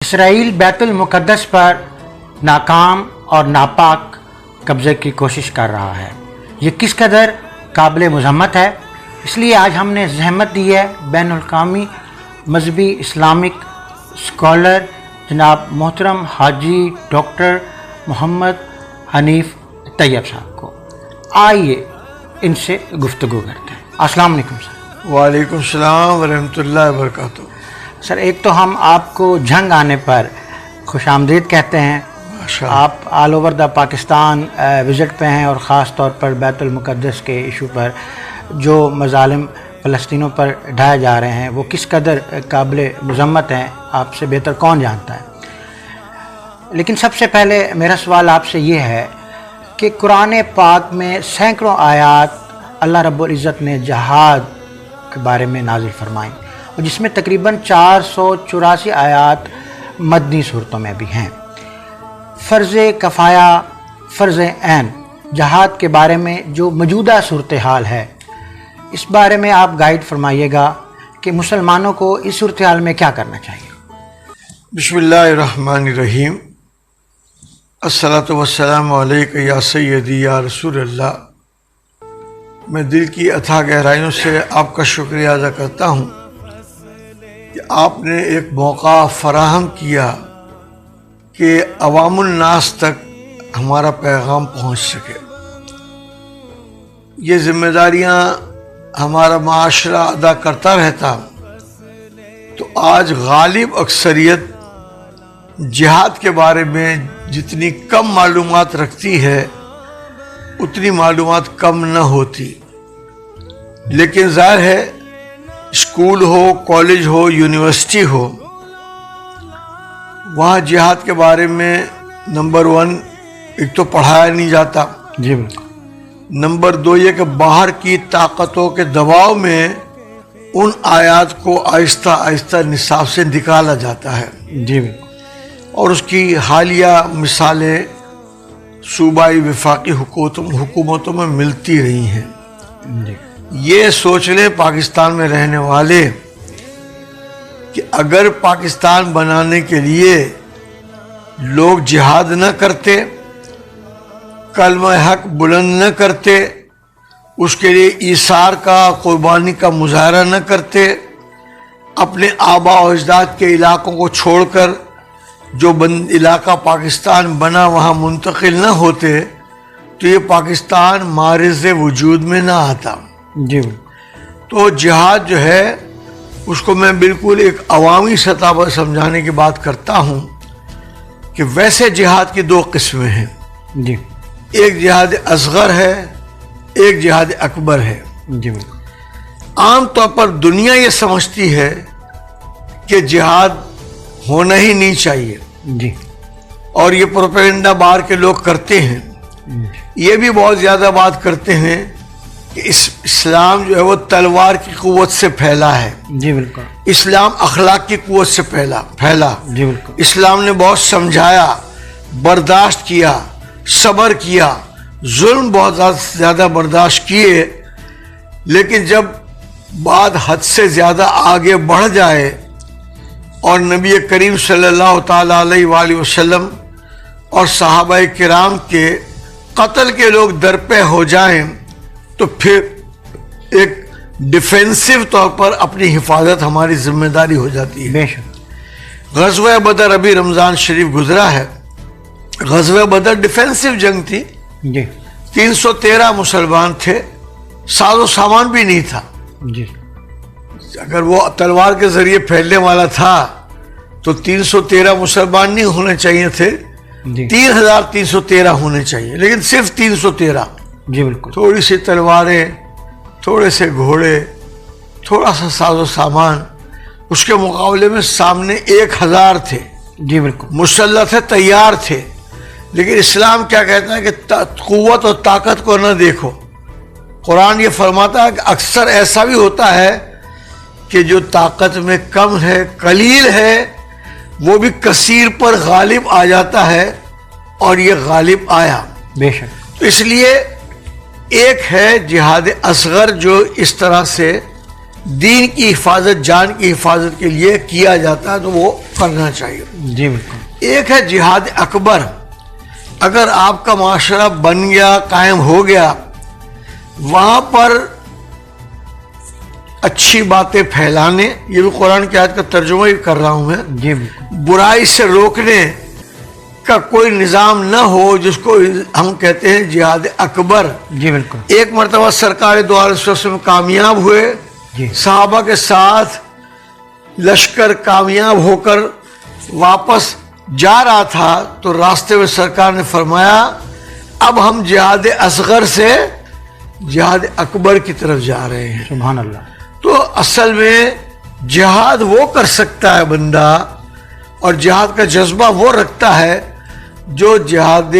اسرائیل بیت المقدس پر ناکام اور ناپاک قبضے کی کوشش کر رہا ہے۔ یہ کس قدر قابل مذمت ہے، اس لیے آج ہم نے زحمت دی ہے بین الاقوامی مذہبی اسلامک اسکالر جناب محترم حاجی ڈاکٹر محمد حنیف طیب صاحب کو۔ آئیے ان سے گفتگو کرتے ہیں۔ السلام علیکم سر۔ وعلیکم السلام ورحمۃ اللہ وبرکاتہ۔ سر، ایک تو ہم آپ کو جنگ آنے پر خوش آمدید کہتے ہیں۔ آپ all over the Pakistan visit پہ ہیں اور خاص طور پر بیت المقدس کے ایشو پر جو مظالم فلسطینوں پر ڈھائے جا رہے ہیں وہ کس قدر قابل مذمت ہیں، آپ سے بہتر کون جانتا ہے۔ لیکن سب سے پہلے میرا سوال آپ سے یہ ہے کہ قرآن پاک میں سینکڑوں آیات اللہ رب العزت نے جہاد کے بارے میں نازل فرمائیں، اور جس میں تقریباً 484 آیات مدنی صورتوں میں بھی ہیں۔ فرض کفایہ، فرض عین جہاد کے بارے میں جو موجودہ صورتحال ہے، اس بارے میں آپ گائیڈ فرمائیے گا کہ مسلمانوں کو اس صورتحال میں کیا کرنا چاہیے۔ بسم اللہ الرحمن الرحیم۔ الصلاۃ والسلام علیک یا سیدی یا رسول اللہ۔ میں دل کی اتھاہ گہرائیوں سے آپ کا شکریہ ادا کرتا ہوں کہ آپ نے ایک موقع فراہم کیا کہ عوام الناس تک ہمارا پیغام پہنچ سکے۔ یہ ذمہ داریاں ہمارا معاشرہ ادا کرتا رہتا، تو آج غالب اکثریت جہاد کے بارے میں جتنی کم معلومات رکھتی ہے اتنی معلومات کم نہ ہوتی۔ لیکن ظاہر ہے اسکول ہو، کالج ہو، یونیورسٹی ہو، وہاں جہاد کے بارے میں نمبر 1 ایک تو پڑھایا نہیں جاتا، جی بالکل۔ نمبر 2 یہ کہ باہر کی طاقتوں کے دباؤ میں ان آیات کو آہستہ آہستہ نصاب سے نکالا جاتا ہے، جی بالکل۔ اور اس کی حالیہ مثالیں صوبائی وفاقی حکومتوں میں ملتی رہی ہیں۔ جی۔ یہ سوچ لیں پاکستان میں رہنے والے کہ اگر پاکستان بنانے کے لیے لوگ جہاد نہ کرتے، کلمہ حق بلند نہ کرتے، اس کے لیے ایثار کا، قربانی کا مظاہرہ نہ کرتے، اپنے آباء و اجداد کے علاقوں کو چھوڑ کر جو علاقہ پاکستان بنا وہاں منتقل نہ ہوتے، تو یہ پاکستان معرض وجود میں نہ آتا۔ جی۔ تو جہاد جو ہے اس کو میں بالکل ایک عوامی سطح پر سمجھانے کی بات کرتا ہوں کہ ویسے جہاد کی 2 قسمیں ہیں۔ جی۔ ایک جہاد اصغر ہے، ایک جہاد اکبر ہے۔ جی بالکل۔ عام طور پر دنیا یہ سمجھتی ہے کہ جہاد ہونا ہی نہیں چاہیے، جی۔ اور یہ پروپیگنڈا باہر کے لوگ کرتے ہیں۔ یہ بھی بہت زیادہ بات کرتے ہیں کہ اسلام جو ہے وہ تلوار کی قوت سے پھیلا ہے، جی بالکل۔ اسلام اخلاق کی قوت سے پھیلا۔ جی بالکل۔ اسلام نے بہت سمجھایا، برداشت کیا، صبر کیا، ظلم بہت زیادہ برداشت کیے، لیکن جب بات حد سے زیادہ آگے بڑھ جائے اور نبی کریم صلی اللہ تعالیٰ علیہ وآلہ وسلم اور صحابہ کرام کے قتل کے لوگ درپے ہو جائیں، تو پھر ایک ڈیفینسو طور پر اپنی حفاظت ہماری ذمہ داری ہو جاتی ہے۔ بے شک۔ غزوہ بدر ابھی رمضان شریف گزرا ہے۔ غزوہ بدر ڈیفینسو جنگ تھی، جی۔ 313 مسلمان تھے، ساز و سامان بھی نہیں تھا۔ جی۔ اگر وہ تلوار کے ذریعے پھیلنے والا تھا تو 313 مسلمان نہیں ہونے چاہیے تھے، جی۔ 3313 ہونے چاہیے، لیکن صرف 313۔ جی بالکل۔ تھوڑی سی تلواریں، تھوڑے سے گھوڑے، تھوڑا سا ساز و سامان، اس کے مقابلے میں سامنے 1000 تھے، جی بالکل۔ مسلح تھے، تیار تھے۔ لیکن اسلام کیا کہتا ہے کہ قوت اور طاقت کو نہ دیکھو۔ قرآن یہ فرماتا ہے کہ اکثر ایسا بھی ہوتا ہے کہ جو طاقت میں کم ہے، قلیل ہے، وہ بھی کثیر پر غالب آ جاتا ہے، اور یہ غالب آیا۔ بے شک۔ تو اس لیے ایک ہے جہاد اصغر جو اس طرح سے دین کی حفاظت، جان کی حفاظت کے لیے کیا جاتا ہے تو وہ کرنا چاہیے. جی بالکل. ایک ہے جہاد اکبر. اگر آپ کا معاشرہ بن گیا، قائم ہو گیا، وہاں پر اچھی باتیں پھیلانے، یہ بھی قرآن کی آیت کا ترجمہ ہی کر رہا ہوں میں، جی بالکل. برائی سے روکنے کا کوئی نظام نہ ہو، جس کو ہم کہتے ہیں جہاد اکبر. جی بالکل. ایک مرتبہ سرکار دو علیہ وسلم کامیاب ہوئے، جی صحابہ کے ساتھ لشکر کامیاب ہو کر واپس جا رہا تھا تو راستے میں سرکار نے فرمایا اب ہم جہاد اصغر سے جہاد اکبر کی طرف جا رہے ہیں. سبحان اللہ. تو اصل میں جہاد وہ کر سکتا ہے بندہ، اور جہاد کا جذبہ وہ رکھتا ہے جو جہاد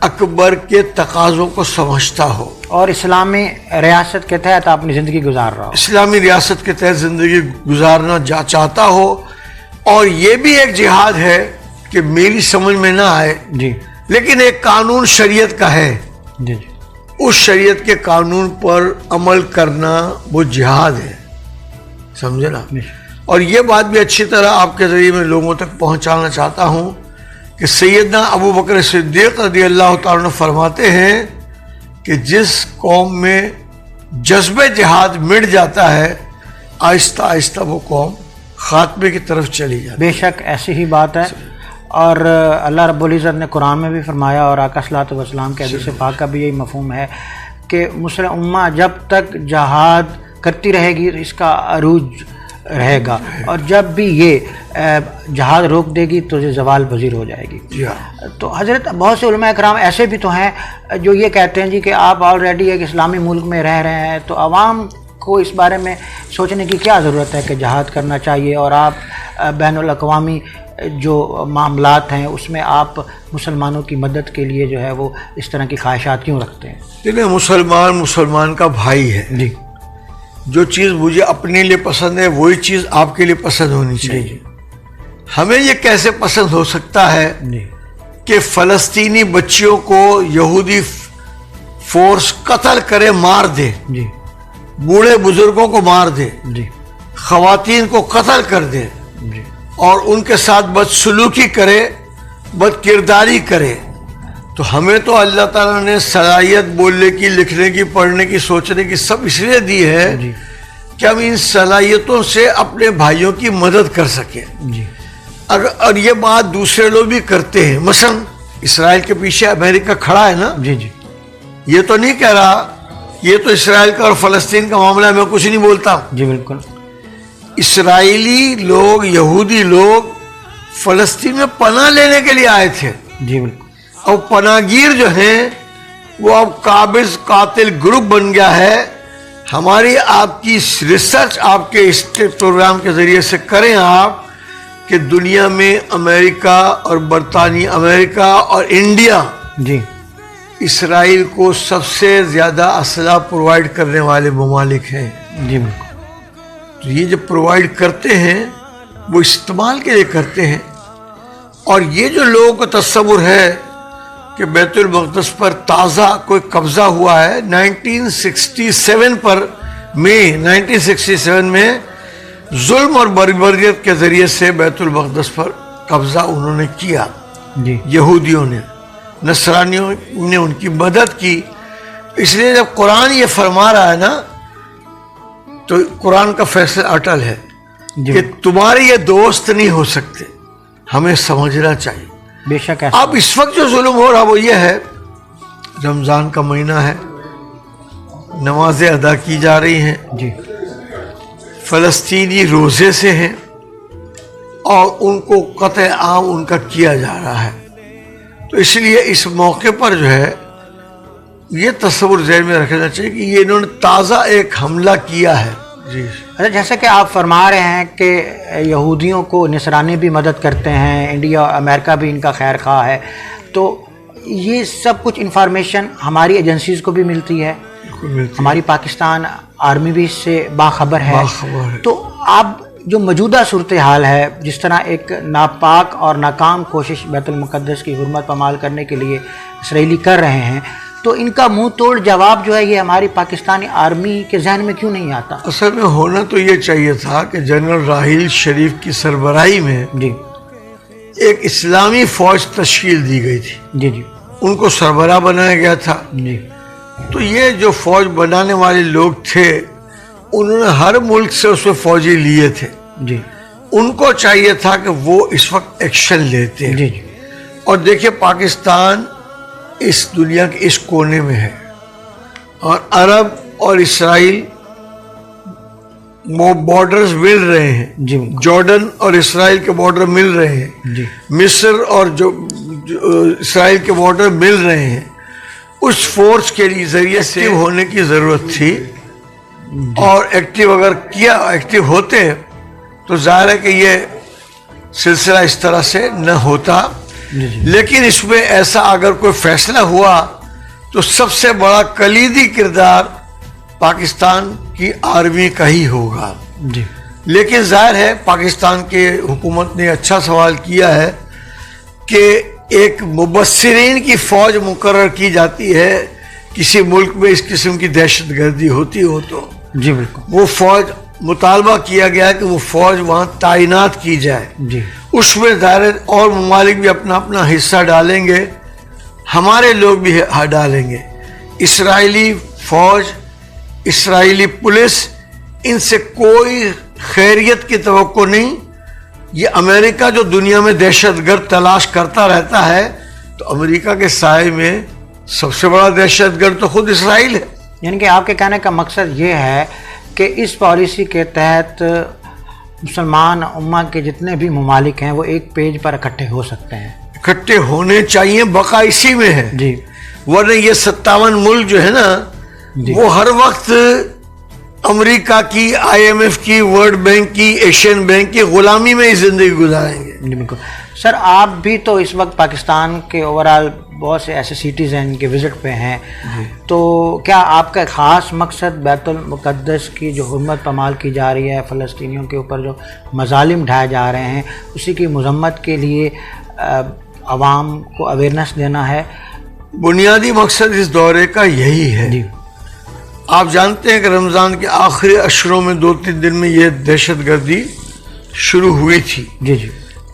اکبر کے تقاضوں کو سمجھتا ہو اور اسلامی ریاست کے تحت اپنی زندگی گزار رہا ہو. اسلامی ریاست کے تحت زندگی گزارنا چاہتا ہو. اور یہ بھی ایک جہاد ہے کہ میری سمجھ میں نہ آئے جی لیکن ایک قانون شریعت کا ہے، جی جی. اس شریعت کے قانون پر عمل کرنا وہ جہاد ہے. سمجھے نا؟ اور یہ بات بھی اچھی طرح آپ کے ذریعے میں لوگوں تک پہنچانا چاہتا ہوں کہ سیدنا ابو بکر صدیق رضی اللہ تعالیٰ عنہ فرماتے ہیں کہ جس قوم میں جذبہ جہاد مٹ جاتا ہے، آہستہ آہستہ وہ قوم خاتمے کی طرف چلی جاتی. بے شک ایسی ہی بات ہے. اور اللہ رب العزت نے قرآن میں بھی فرمایا، اور آقا صلی اللہ علیہ وسلم کے حدیث پاک کا بھی یہی مفہوم ہے کہ مسلم امہ جب تک جہاد کرتی رہے گی اس کا عروج رہے گا، اور جب بھی یہ جہاد روک دے گی تو یہ زوال پذیر ہو جائے گی. تو حضرت بہت سے علماء کرام ایسے بھی تو ہیں جو یہ کہتے ہیں جی کہ آپ آلریڈی ایک اسلامی ملک میں رہ رہے ہیں تو عوام کو اس بارے میں سوچنے کی کیا ضرورت ہے کہ جہاد کرنا چاہیے، اور آپ بین الاقوامی جو معاملات ہیں اس میں آپ مسلمانوں کی مدد کے لیے جو ہے وہ اس طرح کی خواہشات کیوں رکھتے ہیں؟ دیکھیں، مسلمان کا بھائی ہے. جی. جو چیز مجھے اپنے لیے پسند ہے وہی چیز آپ کے لیے پسند ہونی چاہیے. جی. ہمیں یہ کیسے پسند ہو سکتا ہے جی کہ فلسطینی بچیوں کو یہودی فورس قتل کرے، مار دے، جی بوڑھے بزرگوں کو مار دے، جی خواتین کو قتل کر دے جی اور ان کے ساتھ بدسلوکی کرے، بد کرداری کرے؟ تو ہمیں تو اللہ تعالیٰ نے صلاحیت بولنے کی، لکھنے کی، پڑھنے کی، سوچنے کی سب اس لیے دی ہے جی کہ ہم ان صلاحیتوں سے اپنے بھائیوں کی مدد کر سکیں. جی. اور یہ بات دوسرے لوگ بھی کرتے ہیں. مثلا اسرائیل کے پیچھے امریکہ کھڑا ہے نا، جی جی یہ تو نہیں کہہ رہا یہ تو اسرائیل کا اور فلسطین کا معاملہ ہے، میں کچھ نہیں بولتا. جی بالکل. اسرائیلی لوگ، یہودی لوگ فلسطین میں پناہ لینے کے لیے آئے تھے. جی بالکل. اور پناہ گیر جو ہیں وہ اب قابض قاتل گروپ بن گیا ہے. ہماری آپ کی ریسرچ آپ کے اس پروگرام کے ذریعے سے کریں آپ کہ دنیا میں امریکہ اور برطانیہ، امریکہ اور انڈیا جی اسرائیل کو سب سے زیادہ اسلحہ پرووائڈ کرنے والے ممالک ہیں. جی بالکل. تو یہ جو پرووائڈ کرتے ہیں وہ استعمال کے لیے کرتے ہیں. اور یہ جو لوگوں کو تصور ہے کہ بیت المقدس پر تازہ کوئی قبضہ ہوا ہے 1967 پر، مئی 1967 میں ظلم اور بربریت کے ذریعے سے بیت المقدس پر قبضہ انہوں نے کیا. جی یہودیوں نے، نصرانیوں نے ان کی مدد کی. اس لیے جب قرآن یہ فرما رہا ہے نا تو قرآن کا فیصلہ اٹل ہے جی کہ تمہارے یہ دوست نہیں ہو سکتے. ہمیں سمجھنا چاہیے. بے شک ایسا. اب اس وقت جو ظلم ہو رہا وہ یہ ہے، رمضان کا مہینہ ہے، نمازیں ادا کی جا رہی ہیں، جی فلسطینی روزے سے ہیں اور ان کو قتل عام ان کا کیا جا رہا ہے. تو اس لیے اس موقع پر جو ہے یہ تصور ذہن میں رکھنا چاہیے کہ یہ انہوں نے تازہ ایک حملہ کیا ہے. جی جیسا کہ آپ فرما رہے ہیں کہ یہودیوں کو نصرانی بھی مدد کرتے ہیں، انڈیا اور امریکہ بھی ان کا خیر خواہ ہے، تو یہ سب کچھ انفارمیشن ہماری ایجنسیز کو بھی ملتی ہے، ہماری پاکستان آرمی بھی اس سے باخبر ہے. تو اب جو موجودہ صورتحال ہے، جس طرح ایک ناپاک اور ناکام کوشش بیت المقدس کی حرمت پامال کرنے کے لیے اسرائیلی کر رہے ہیں، تو ان کا منہ توڑ جواب جو ہے یہ ہماری پاکستانی آرمی کے ذہن میں کیوں نہیں آتا؟ اصل میں ہونا تو یہ چاہیے تھا کہ جنرل راحیل شریف کی سربراہی میں جی ایک اسلامی فوج تشکیل دی گئی تھی، جی جی ان کو سربراہ بنایا گیا تھا۔ جی تو یہ جو فوج بنانے والے لوگ تھے انہوں نے ہر ملک سے اس میں فوجی لیے تھے، جی ان کو چاہیے تھا کہ وہ اس وقت ایکشن لیتے۔ جی جی اور دیکھیں پاکستان اس دنیا کے اس کونے میں ہے، اور عرب اور اسرائیل بارڈرز مل رہے ہیں، جی جارڈن اور اسرائیل کے بارڈر مل رہے ہیں، جی مصر اور جو اسرائیل کے بارڈر مل رہے ہیں۔ اس فورس کے لیے ذریعے سے ہونے کی ضرورت تھی، اور ایکٹیو اگر کیا ایکٹیو ہوتے تو ظاہر ہے کہ یہ سلسلہ اس طرح سے نہ ہوتا۔ جی جی لیکن اس میں ایسا اگر کوئی فیصلہ ہوا تو سب سے بڑا کلیدی کردار پاکستان کی آرمی کا ہی ہوگا۔ جی لیکن ظاہر ہے پاکستان کے حکومت نے اچھا سوال کیا ہے کہ ایک مبصرین کی فوج مقرر کی جاتی ہے کسی ملک میں اس قسم کی دہشت گردی ہوتی ہو تو جی بالکل وہ فوج مطالبہ کیا گیا ہے کہ وہ فوج وہاں تعینات کی جائے۔ جی اس میں ظاہر اور ممالک بھی اپنا اپنا حصہ ڈالیں گے، ہمارے لوگ بھی ڈالیں گے۔ اسرائیلی فوج، اسرائیلی پولیس، ان سے کوئی خیریت کی توقع نہیں۔ یہ امریکہ جو دنیا میں دہشت گرد تلاش کرتا رہتا ہے، تو امریکہ کے سائے میں سب سے بڑا دہشت گرد تو خود اسرائیل ہے۔ یعنی کہ آپ کے کہنے کا مقصد یہ ہے کہ اس پالیسی کے تحت مسلمان امہ کے جتنے بھی ممالک ہیں وہ ایک پیج پر اکٹھے ہو سکتے ہیں، اکٹھے ہونے چاہیے، بقا اسی میں ہے۔ جی ورنہ یہ 57 ملک جو ہے نا جی وہ ہر وقت امریکہ کی، IMF کی، ورلڈ بینک کی، ایشین بینک کی غلامی میں ہی زندگی گزاریں گے۔ جی بالکل۔ سر آپ بھی تو اس وقت پاکستان کے اوورال بہت سے ایسے سٹیز ہیں ان کے وزٹ پہ ہیں، تو کیا آپ کا خاص مقصد بیت المقدس کی جو حرمت پامال کی جا رہی ہے، فلسطینیوں کے اوپر جو مظالم ڈھائے جا رہے ہیں، اسی کی مذمت کے لیے عوام کو اویئرنیس دینا ہے؟ بنیادی مقصد اس دورے کا یہی ہے۔ جی آپ جانتے ہیں کہ رمضان کے آخری اشروں میں 2-3 دن میں یہ دہشت گردی شروع ہوئی تھی، جی جی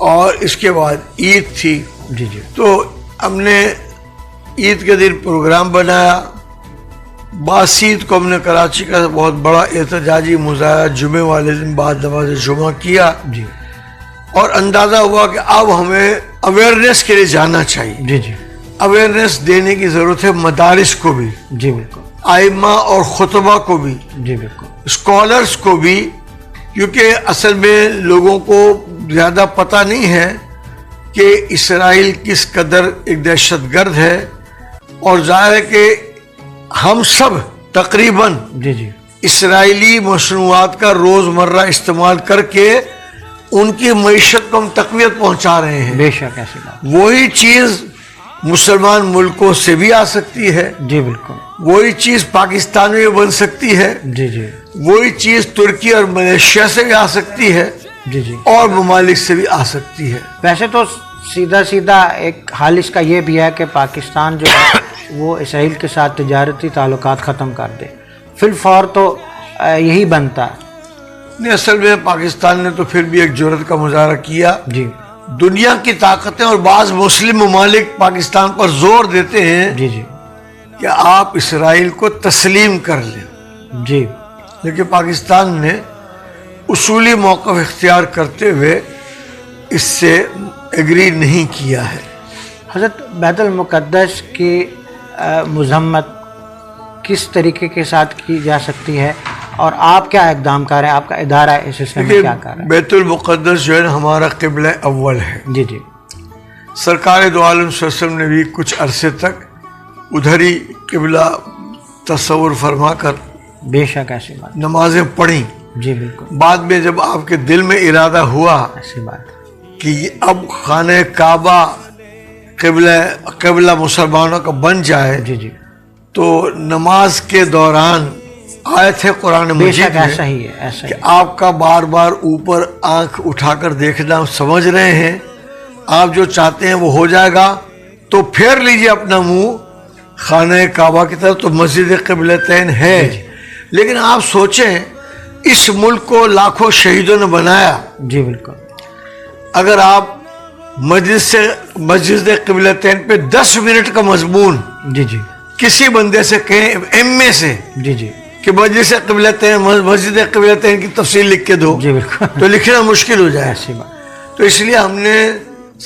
اور اس کے بعد عید تھی۔ جی جی تو ہم نے عید کے دن پروگرام بنایا، باسید کو ہم نے کراچی کا بہت بڑا احتجاجی مظاہرہ جمعے والے دن بعد نماز جمعہ کیا، جی اور اندازہ ہوا کہ اب ہمیں اویئرنیس کے لیے جانا چاہیے۔ جی جی اویئرنیس دینے کی ضرورت ہے مدارس کو بھی، جی بالکل، ائمہ اور خطبہ کو بھی، جی بالکل، اسکالرس کو بھی، کیونکہ اصل میں لوگوں کو زیادہ پتہ نہیں ہے کہ اسرائیل کس قدر ایک دہشت گرد ہے، اور ظاہر ہے کہ ہم سب تقریباً جی جی اسرائیلی مصنوعات کا روزمرہ استعمال کر کے ان کی معیشت کو ہم تقویت پہنچا رہے ہیں۔ بے شک ایسی بات، وہی چیز مسلمان ملکوں سے بھی آ سکتی ہے، جی بالکل، وہی چیز پاکستان میں بن سکتی ہے، جی جی وہی چیز ترکی اور ملیشیا سے بھی آ سکتی ہے، جی جی۔ اور ممالک سے بھی آ سکتی ہے۔ ویسے تو سیدھا سیدھا ایک حال اس کا یہ بھی ہے کہ پاکستان جو ہے وہ اسرائیل کے ساتھ تجارتی تعلقات ختم کر دے، فی الفور تو یہی بنتا ہے۔ نہیں، اصل میں پاکستان نے تو پھر بھی ایک جرأت کا مظاہرہ کیا۔ جی دنیا کی طاقتیں اور بعض مسلم ممالک پاکستان پر زور دیتے ہیں جی جی کہ آپ اسرائیل کو تسلیم کر لیں، جی لیکن پاکستان نے اصولی موقف اختیار کرتے ہوئے اس سے ایگری نہیں کیا ہے۔ حضرت بیت المقدس کی مذمت کس طریقے کے ساتھ کی جا سکتی ہے، اور آپ کیا اقدام کر رہے ہیں، آپ کا ادارہ اس سلسلے میں کیا کر رہا ہے؟ بیت المقدس جو ہے نا ہمارا قبلہ اول ہے۔ جی جی سرکار دو عالم صلی اللہ علیہ وسلم نے بھی کچھ عرصے تک ادھر ہی قبلہ تصور فرما کر بے شک ایسی بات، نمازیں پڑھیں۔ جی بالکل بعد میں جب آپ کے دل میں ارادہ ہوا ایسی بات، کہ اب خانہ کعبہ قبلہ مسلمانوں کا بن جائے، جی جی تو نماز کے دوران آیت ہے قرآن بے مجید شک میں ایسا ہی ہے، ایسا ہی کہ آپ کا بار بار اوپر آنکھ اٹھا کر دیکھنا سمجھ رہے ہیں، آپ جو چاہتے ہیں وہ ہو جائے گا، تو پھیر لیجئے اپنا منہ خانہ کعبہ کی طرف تو مسجد قبلتین ہے، لیکن آپ سوچیں اس ملک کو لاکھوں شہیدوں نے بنایا. جی بالکل. اگر آپ مسجد قبلتین پہ 10 منٹ کا مضمون جی جی کسی بندے سے کہیں، ایم اے سے، جی جی کہ مسجد قبلتین کی تفصیل لکھ کے دو، جی بالکل تو لکھنا مشکل ہو جائے. ایسی بات. تو اس لیے ہم نے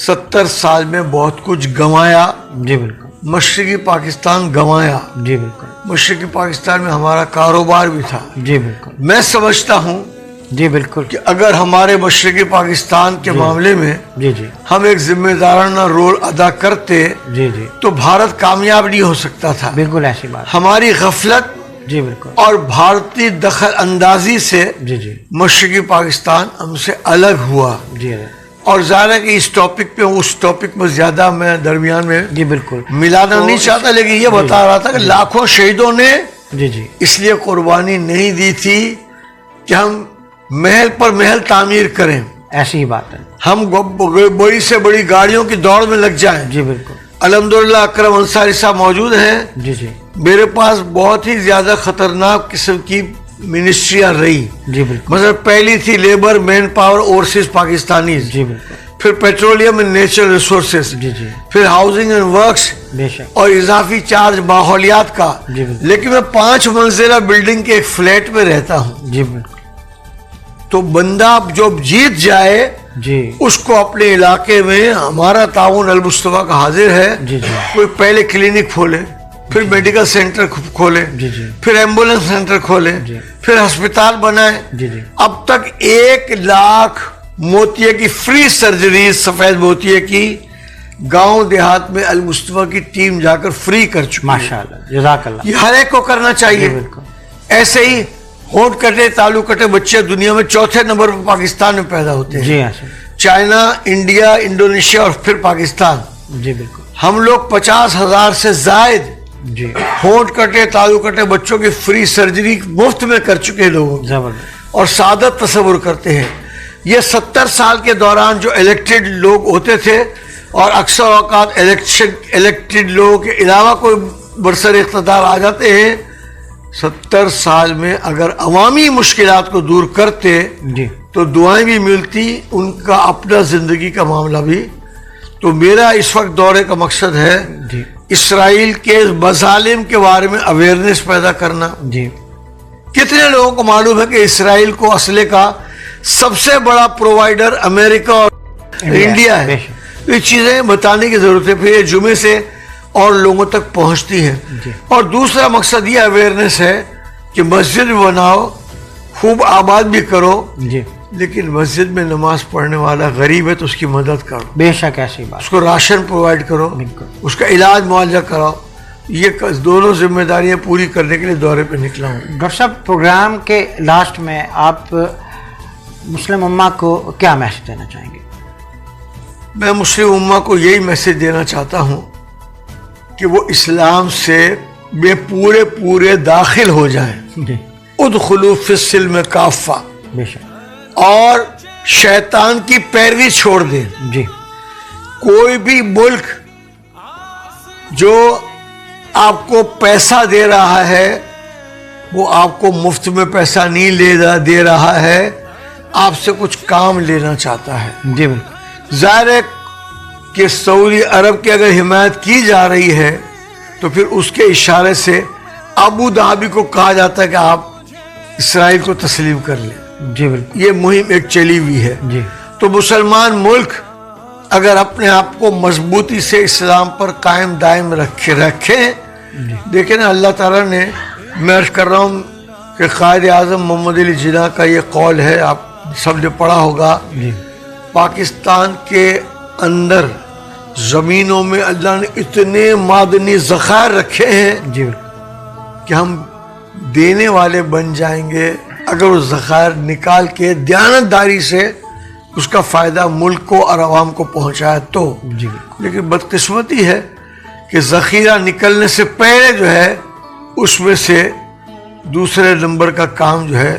70 سال میں بہت کچھ گنوایا. جی بالکل. مشرقی پاکستان گنوایا. جی بالکل. مشرقی پاکستان میں ہمارا کاروبار بھی تھا. جی بالکل. میں سمجھتا ہوں جی بالکل کہ اگر ہمارے مشرقی پاکستان کے معاملے میں جی جی ہم ایک ذمہ دارانہ رول ادا کرتے جی جی تو بھارت کامیاب نہیں ہو سکتا تھا. بالکل ایسی بات. ہماری غفلت جی بالکل. اور بھارتی دخل اندازی سے جی جی مشرقی پاکستان ہم سے الگ ہوا. جی اور ظاہر ہے کہ اس ٹاپک پہ اس ٹاپک میں زیادہ میں درمیان میں جی بالکل ملانا نہیں چاہتا، لیکن یہ بتا رہا تھا کہ لاکھوں شہیدوں نے جی جی اس لیے قربانی نہیں دی تھی کہ ہم محل پر محل تعمیر کریں، ایسی ہی بات ہے. ہم بڑی سے بڑی گاڑیوں کی دوڑ میں لگ جائیں. جی بالکل. الحمدللہ اکرم انصاری صاحب موجود ہیں. جی جی میرے پاس بہت ہی زیادہ خطرناک قسم کی منسٹریاں رہی. جی بالکل. مثلا پہلی تھی labour man power overseas Pakistanis, جی بالکل. پھر پیٹرولیم اینڈ نیچرل ریسورسز، جی جی پھر ہاؤسنگ اینڈ ورکس بے شک. اور اضافی چارج ماحولیات کا. جی بالکل. لیکن میں 5 منزلہ بلڈنگ کے ایک فلیٹ میں رہتا ہوں. جی بالکل. تو بندہ جو جیت جائے جی اس کو اپنے علاقے میں ہمارا تعاون المصطفیٰ کا حاضر ہے. جی جی کوئی پہلے کلینک کھولے، پھر میڈیکل سینٹر کھولے، جی جی پھر ایمبولینس سینٹر کھولے، جی. پھر ہسپتال بنائے. جی جی اب تک 1 لاکھ موتیے کی فری سرجریز سفید موتیے کی گاؤں دیہات میں المصطفیٰ کی ٹیم جا کر فری کر چکی ہے. ماشاء اللہ جزاک اللہ. یہ ہر ایک کو کرنا چاہیے. جی بالکل. ایسے ہی ہونٹ کٹے تالو کٹے بچے دنیا میں 4تھے نمبر پر پاکستان میں پیدا ہوتے ہیں. جی ہاں سر. چائنا، انڈیا، انڈونیشیا اور پھر پاکستان. جی بالکل. ہم لوگ 50,000 سے زائد جی ہونٹ کٹے تالو کٹے بچوں کی فری سرجری مفت میں کر چکے لوگ زبردست. اور سعادت تصور کرتے ہیں. یہ 70 سال کے دوران جو الیکٹڈ لوگ ہوتے تھے اور اکثر اوقات الیکٹڈ لوگوں کے علاوہ کوئی برسر اقتدار آ جاتے ہیں، 70 سال میں اگر عوامی مشکلات کو دور کرتے جی تو دعائیں بھی ملتی، ان کا اپنا زندگی کا معاملہ بھی. تو میرا اس وقت دورے کا مقصد ہے جی اسرائیل کے مظالم کے بارے میں اویئرنیس پیدا کرنا. جی کتنے لوگوں کو معلوم ہے کہ اسرائیل کو اسلحے کا سب سے بڑا پرووائڈر امریکہ اور انڈیا ہے. یہ چیزیں بتانے کی ضرورت ہے، پھر یہ جمعے سے اور لوگوں تک پہنچتی ہیں. اور دوسرا مقصد یہ اویئرنیس ہے کہ مسجد بھی بناؤ، خوب آباد بھی کرو، جی لیکن مسجد میں نماز پڑھنے والا غریب ہے تو اس کی مدد کرو، بے شک ایسی بات. اس کو راشن پرووائڈ کرو، بالکل. اس کا علاج معالجہ کراؤ. یہ دونوں ذمہ داریاں پوری کرنے کے لیے دورے پہ نکلا ہوں. ڈاکٹر صاحب پروگرام کے لاسٹ میں آپ مسلم امہ کو کیا میسج دینا چاہیں گے؟ میں مسلم امہ کو یہی میسج دینا چاہتا ہوں کہ وہ اسلام سے بے پورے داخل ہو جائیں. جی ادخلوا فی السلم کافہ، بے شک. اور شیطان کی پیروی چھوڑ دیں. جی کوئی بھی ملک جو آپ کو پیسہ دے رہا ہے وہ آپ کو مفت میں پیسہ نہیں دے رہا ہے، آپ سے کچھ کام لینا چاہتا ہے. جی بالکل. ظاہر ہے کہ سعودی عرب کی اگر حمایت کی جا رہی ہے تو پھر اس کے اشارے سے ابو دھابی کو کہا جاتا ہے کہ آپ اسرائیل کو تسلیم کر لیں. جی بالکل. یہ مہم ایک چلی ہوئی ہے. جی تو مسلمان ملک اگر اپنے آپ کو مضبوطی سے اسلام پر قائم دائم رکھیں. دیکھیں نا، اللہ تعالیٰ نے، میں عرض کر رہا ہوں کہ قائد اعظم محمد علی جناح کا یہ قول ہے، آپ سب نے پڑھا ہوگا. جی پاکستان کے اندر زمینوں میں اللہ نے اتنے معدنی ذخائر رکھے ہیں جی بالکل. کہ ہم دینے والے بن جائیں گے اگر وہ ذخائر نکال کے دیانتداری سے اس کا فائدہ ملک کو اور عوام کو پہنچایا تو. جی بالکل. لیکن بدقسمتی ہے کہ ذخیرہ نکلنے سے پہلے جو ہے اس میں سے دوسرے نمبر کا کام جو ہے